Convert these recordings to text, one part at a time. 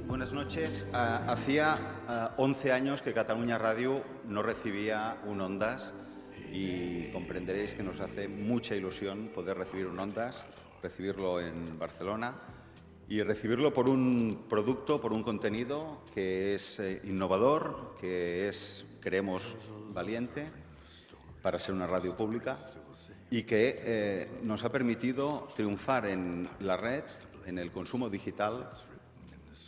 Buenas noches. Hacía 11 años que Cataluña Radio no recibía un Ondas y comprenderéis que nos hace mucha ilusión poder recibir un Ondas, recibirlo en Barcelona y recibirlo por un producto, por un contenido que es innovador, que es, creemos, valiente para ser una radio pública y que nos ha permitido triunfar en la red, en el consumo digital,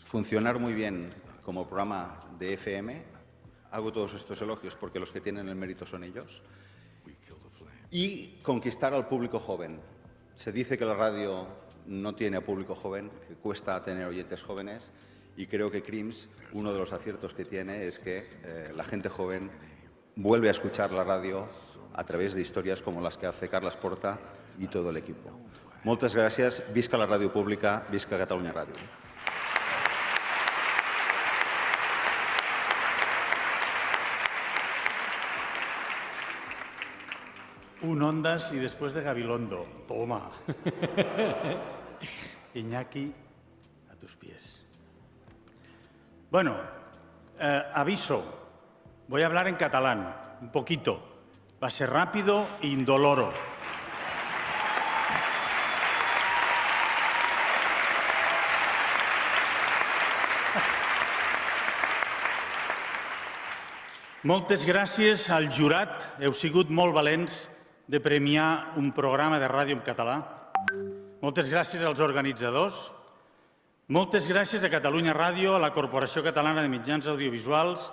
funcionar muy bien como programa de FM. Hago todos estos elogios porque los que tienen el mérito son ellos. Y conquistar al público joven. Se dice que la radio no tiene a público joven, que cuesta tener oyentes jóvenes, y creo que Crims, uno de los aciertos que tiene es que la gente joven vuelve a escuchar la radio a través de historias como las que hace Carles Porta y todo el equipo. Moltes gràcies, visca la ràdio pública, visca Catalunya Ràdio. Un Ondas y después de Gabilondo. Toma. Iñaki, a tus pies. Bueno, aviso. Voy a hablar en catalán, un poquito. Va a ser rápido e indoloro. Moltes gràcies al jurat. Heu sigut molt valents de premiar un programa de ràdio en català. Moltes gràcies als organitzadors. Moltes gràcies a Catalunya Ràdio, a la Corporació Catalana de Mitjans Audiovisuals.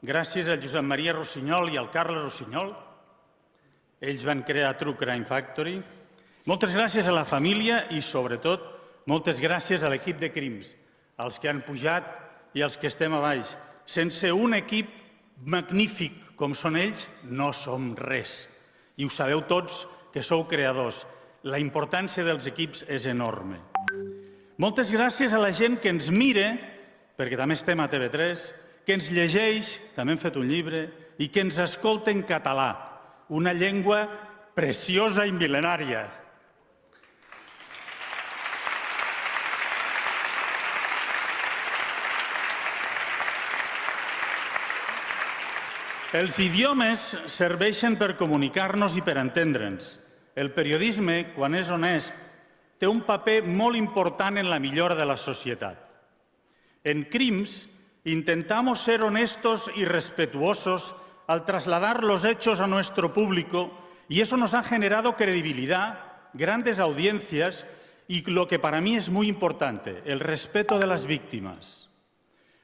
Gràcies a Josep Maria Rossinyol i al Carles Rossinyol. Ells van crear True Crime Factory. Moltes gràcies a la família i, sobretot, moltes gràcies a l'equip de Crims, als que han pujat i als que estem a baix. Sense un equip magnífic com són ells, no som res. I ho sabeu tots, que sou creadors. La importància dels equips és enorme. Moltes gràcies a la gent que ens mira, perquè també estem a TV3, que ens llegeix, també hem fet un llibre, i que ens escolta en català, una llengua preciosa i mil·lenària. Els idiomes serveixen per comunicar-nos i per entendre'ns. El periodisme, quan és honest, té un paper molt important en la millora de la societat. En Crims intentamos ser honestos y respetuosos al trasladar los hechos a nuestro público y eso nos ha generado credibilidad, grandes audiencias y lo que para mí es muy importante, el respeto de las víctimas.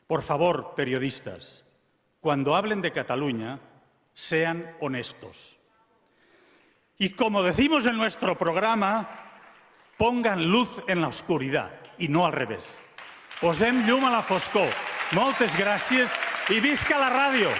Por favor, periodistas, cuando hablen de Cataluña, sean honestos. Y como decimos en nuestro programa, pongan luz en la oscuridad y no al revés. Posem llum a la foscor. Moltes gràcies i visca la ràdio!